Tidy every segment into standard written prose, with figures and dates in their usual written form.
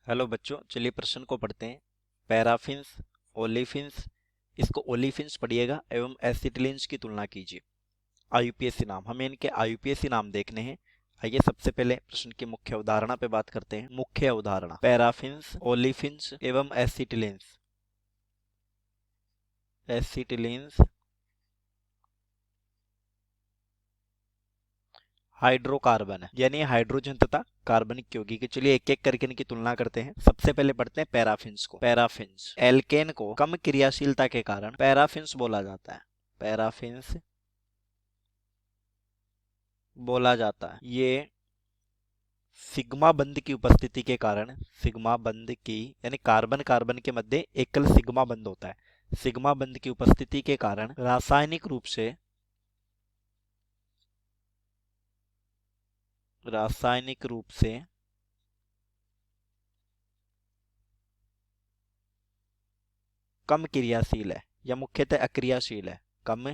Hello बच्चों, चलिए प्रश्न को पढ़ते हैं। पैराफिन्स, ओलिफिन्स, इसको ओलिफिन्स पढ़िएगा एवं एसिटिलीन्स की तुलना कीजिए। आईयूपीएसी नाम, हमें इनके आईयूपीएसी नाम देखने हैं। आइए सबसे पहले प्रश्न की मुख्य अवधारणा पे बात करते हैं। मुख्य अवधारणा, पैराफिन्स, ओलिफिन्स एवं एसिटिलीन्स। एसिटिलीन्स हाइड्रोकार्बन है, यानी हाइड्रोजन तथा कार्बनिक यौगिक। चलिए एक एक करके इनकी तुलना करते हैं। सबसे पहले पढ़ते हैं पैराफिन्स को। पैराफिन्स एल्केन को कम क्रियाशीलता के कारण पैराफिन्स बोला जाता है। पैराफिन्स बोला जाता है। ये सिग्मा बंध की उपस्थिति के कारण, सिग्मा बंध की यानी कार्बन कार्बन के मध्य एकल सिग्मा बंध होता है। सिग्मा बंध की उपस्थिति के कारण रासायनिक रूप से कम क्रियाशील है या मुख्यतः अक्रियाशील है। कम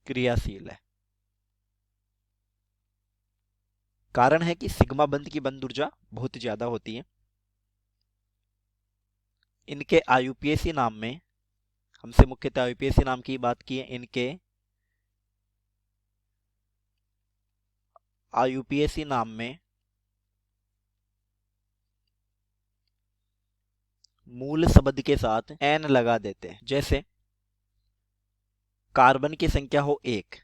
क्रियाशील है। कारण है कि सिग्मा बंध की बंध ऊर्जा बहुत ज्यादा होती है। इनके आईयूपीएसी नाम में, हमसे मुख्यतः आईयूपीएसी नाम की बात की है। इनके आईयूपीएसी नाम में मूल शब्द के साथ एन लगा देते हैं। जैसे कार्बन की संख्या हो 1,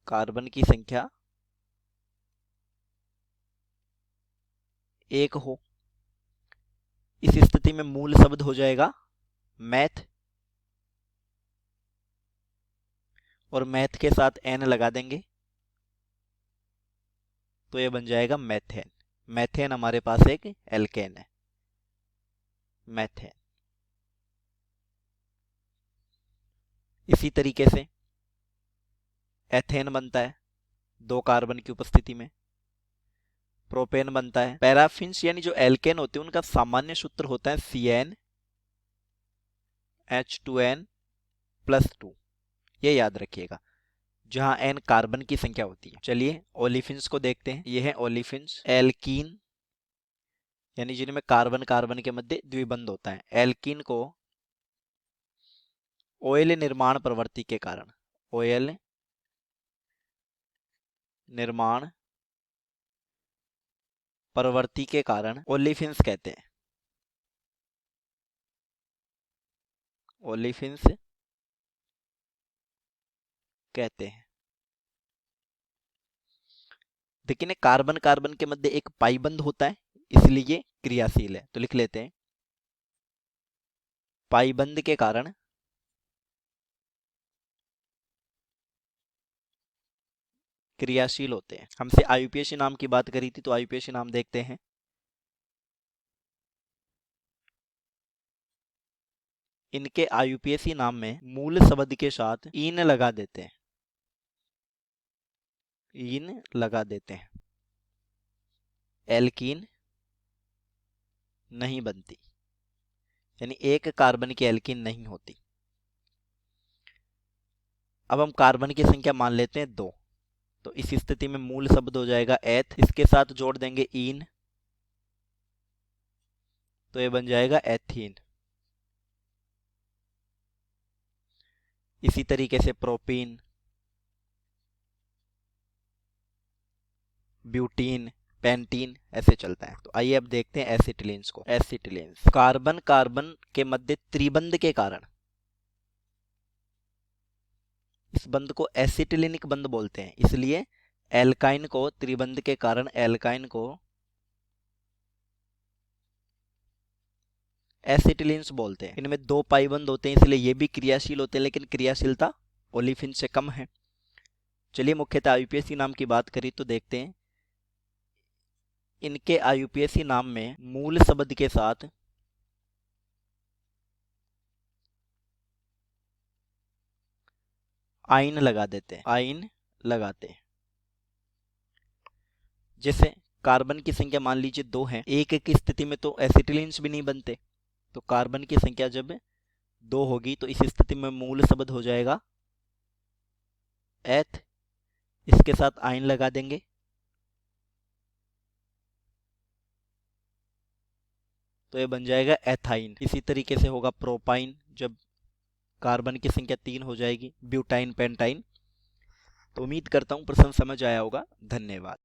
कार्बन की संख्या 1 हो, इस स्थिति में मूल शब्द हो जाएगा मैथ, और मैथ के साथ एन लगा देंगे तो ये बन जाएगा मैथेन। मैथेन हमारे पास एक एल्केन है, मैथेन। इसी तरीके से एथेन बनता है 2 कार्बन की उपस्थिति में। प्रोपेन बनता है। पैराफिन्स यानी जो एल्केन होते हैं उनका सामान्य सूत्र होता है CN H2N प्लस 2, ये याद रखिएगा, जहां N कार्बन की संख्या होती है। चलिए ओलिफिन्स को देखते हैं। ये है ओलिफिन्स। एल्कीन यानी जिनमें कार्बन कार्बन के मध्य द्विबंध होता है। एल्कीन को ऑयल निर्माण प्रवृत्ति के कारण, ऑयल निर्माण प्रवृत्ति के कारण ओलिफिन्स कहते हैं। ओलिफिन्स कहते हैं। लेकिन कार्बन कार्बन के मध्य एक पाई बंध होता है, इसलिए क्रियाशील है। तो लिख लेते हैं, पाई बंध के कारण क्रियाशील होते हैं। हमसे आईयूपीएसी नाम की बात करी थी, तो आईयूपीएसी नाम देखते हैं। इनके आईयूपीएसी नाम में मूल शब्द के साथ इन लगा देते हैं। इन लगा देते हैं। एल्कीन नहीं बनती, यानी एक कार्बन की एल्कीन नहीं होती। अब हम कार्बन की संख्या मान लेते हैं 2, तो इस स्थिति में मूल शब्द हो जाएगा एथ, इसके साथ जोड़ देंगे इन, तो ये बन जाएगा एथीन। इसी तरीके से प्रोपीन, ब्यूटीन, पेंटीन ऐसे चलता है। तो आइए अब देखते हैं एसिटिलीन्स को। एसिटिलीन्स कार्बन कार्बन के मध्य त्रिबंध के कारण, इस बंध को एसिटिलिनिक बंध बोलते हैं, इसलिए एल्काइन को त्रिबंध के कारण एल्काइन को एसिटिलीन्स बोलते हैं। इनमें 2 पाई बंध होते हैं, इसलिए ये भी क्रियाशील होते हैं, लेकिन क्रियाशीलता ओलिफिन से कम है। चलिए मुख्यतः आईयूपीएसी नाम की बात करी तो देखते हैं। इनके आईयूपीएसी नाम में मूल शब्द के साथ आइन लगा देते हैं। आइन लगाते हैं। जैसे कार्बन की संख्या मान लीजिए 2 है, एक की स्थिति में तो एसिटिलीन्स भी नहीं बनते, तो कार्बन की संख्या जब 2 होगी तो इस स्थिति में मूल शब्द हो जाएगा एथ, इसके साथ आइन लगा देंगे तो ये बन जाएगा एथाइन। इसी तरीके से होगा प्रोपाइन, जब कार्बन की संख्या 3 हो जाएगी, ब्यूटाइन, पेंटाइन। तो उम्मीद करता हूँ प्रश्न समझ आया होगा। धन्यवाद।